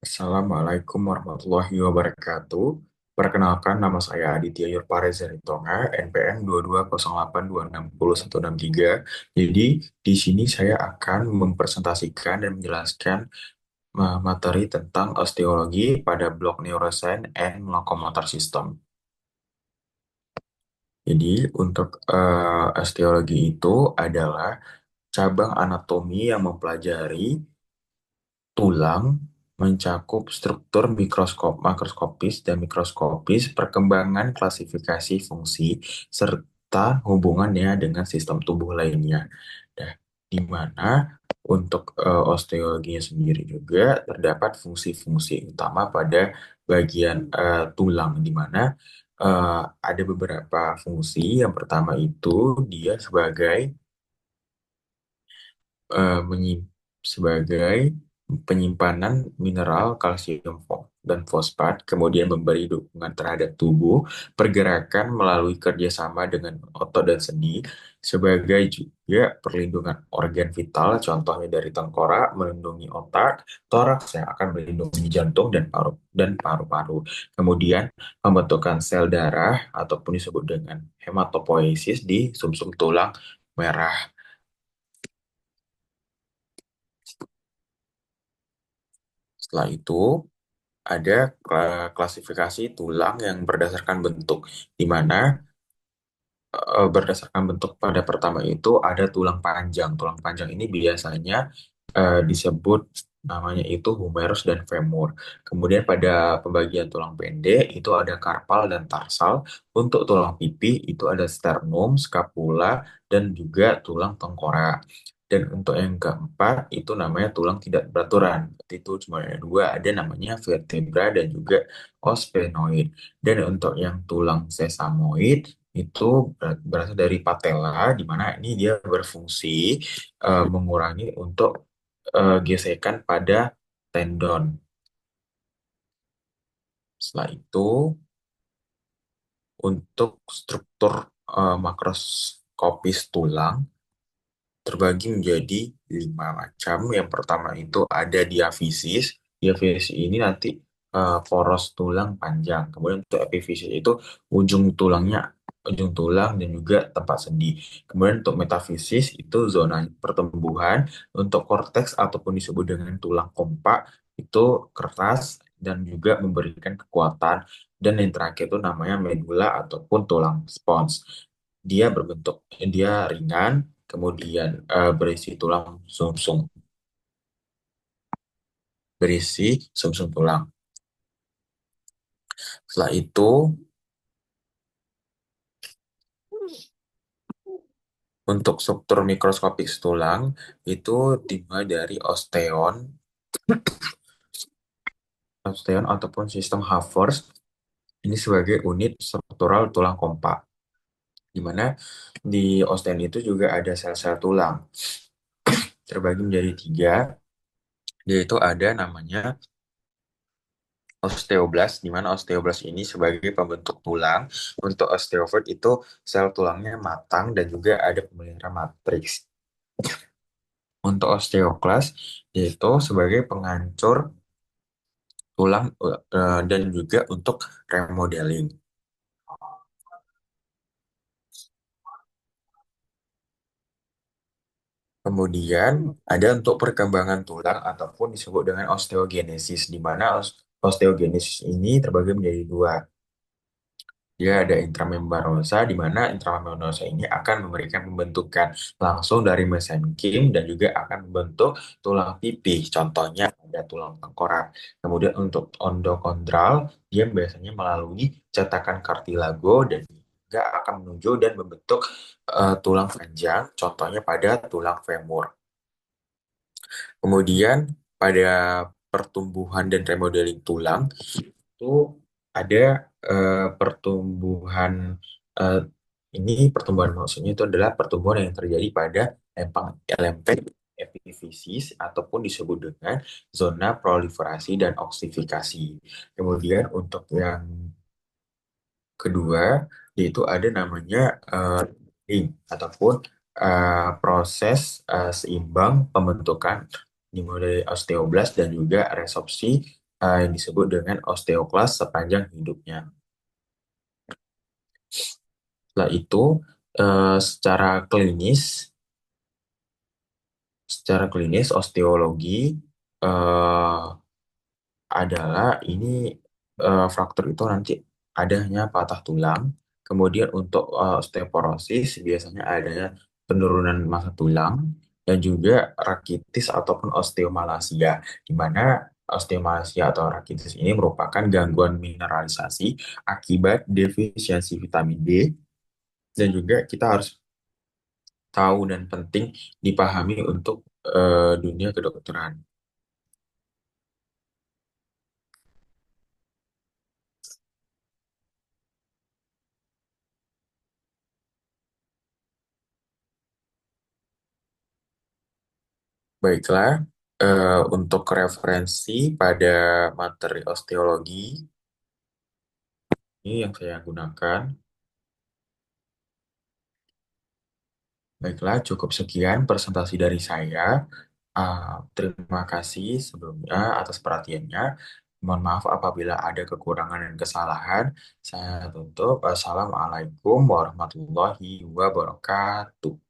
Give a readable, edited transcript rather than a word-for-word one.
Assalamualaikum warahmatullahi wabarakatuh. Perkenalkan, nama saya Aditya Yurpareza Ritonga, NPM 2208260163. Jadi, di sini saya akan mempresentasikan dan menjelaskan materi tentang osteologi pada blok Neuroscience and Locomotor System. Jadi, untuk osteologi itu adalah cabang anatomi yang mempelajari tulang, mencakup struktur makroskopis dan mikroskopis, perkembangan klasifikasi fungsi, serta hubungannya dengan sistem tubuh lainnya. Nah, di mana untuk osteologinya sendiri juga terdapat fungsi-fungsi utama pada bagian tulang, di mana ada beberapa fungsi. Yang pertama itu dia menyim- sebagai penyimpanan mineral kalsium dan fosfat, kemudian memberi dukungan terhadap tubuh, pergerakan melalui kerjasama dengan otot dan sendi, sebagai juga perlindungan organ vital, contohnya dari tengkorak melindungi otak, toraks yang akan melindungi jantung dan paru-paru. Kemudian pembentukan sel darah ataupun disebut dengan hematopoiesis di sumsum tulang merah. Setelah itu, ada klasifikasi tulang yang berdasarkan bentuk, di mana berdasarkan bentuk pada pertama itu ada tulang panjang. Tulang panjang ini biasanya disebut namanya itu humerus dan femur. Kemudian pada pembagian tulang pendek itu ada karpal dan tarsal. Untuk tulang pipi itu ada sternum, scapula, dan juga tulang tengkorak. Dan untuk yang keempat itu namanya tulang tidak beraturan. Itu cuma ada dua, ada namanya vertebra dan juga osphenoid. Dan untuk yang tulang sesamoid itu berasal dari patella, di mana ini dia berfungsi mengurangi untuk gesekan pada tendon. Setelah itu, untuk struktur makroskopis tulang terbagi menjadi 5 macam. Yang pertama itu ada diafisis. Diafisis ini nanti poros tulang panjang. Kemudian untuk epifisis itu ujung tulangnya, ujung tulang dan juga tempat sendi. Kemudian untuk metafisis itu zona pertumbuhan. Untuk korteks ataupun disebut dengan tulang kompak itu keras dan juga memberikan kekuatan. Dan yang terakhir itu namanya medula ataupun tulang spons. Dia ringan, kemudian berisi sumsum tulang. Setelah itu, untuk struktur mikroskopik tulang itu dimulai dari osteon ataupun sistem Haworth. Ini sebagai unit struktural tulang kompak, di mana di osteon itu juga ada sel-sel tulang terbagi menjadi tiga, yaitu ada namanya osteoblast, di mana osteoblast ini sebagai pembentuk tulang. Untuk osteovoid itu sel tulangnya matang dan juga ada pemelihara matriks. Untuk osteoklas yaitu sebagai penghancur tulang dan juga untuk remodeling. Kemudian ada untuk perkembangan tulang ataupun disebut dengan osteogenesis, di mana osteogenesis ini terbagi menjadi dua. Dia ada intramembanosa, di mana intramembanosa ini akan memberikan pembentukan langsung dari mesenkim dan juga akan membentuk tulang pipih. Contohnya ada tulang tengkorak. Kemudian untuk endokondral, dia biasanya melalui cetakan kartilago dan juga akan menuju dan membentuk tulang panjang. Contohnya pada tulang femur. Kemudian pada pertumbuhan dan remodeling tulang itu ada pertumbuhan eh, ini pertumbuhan maksudnya itu adalah pertumbuhan yang terjadi pada lempeng epifisis ataupun disebut dengan zona proliferasi dan oksifikasi. Kemudian untuk yang kedua yaitu ada namanya ring ataupun proses seimbang pembentukan dimulai dari osteoblast dan juga resorpsi yang disebut dengan osteoklas sepanjang hidupnya. Setelah itu, eh, secara klinis, secara klinis osteologi eh, adalah ini fraktur itu nanti adanya patah tulang. Kemudian untuk osteoporosis biasanya adanya penurunan massa tulang dan juga rakitis ataupun osteomalasia, di mana osteomalasia atau rakitis ini merupakan gangguan mineralisasi akibat defisiensi vitamin D, dan juga kita harus tahu dan penting dipahami untuk dunia kedokteran. Baiklah, untuk referensi pada materi osteologi ini yang saya gunakan. Baiklah, cukup sekian presentasi dari saya. Terima kasih sebelumnya atas perhatiannya. Mohon maaf apabila ada kekurangan dan kesalahan. Saya tutup. Assalamualaikum warahmatullahi wabarakatuh.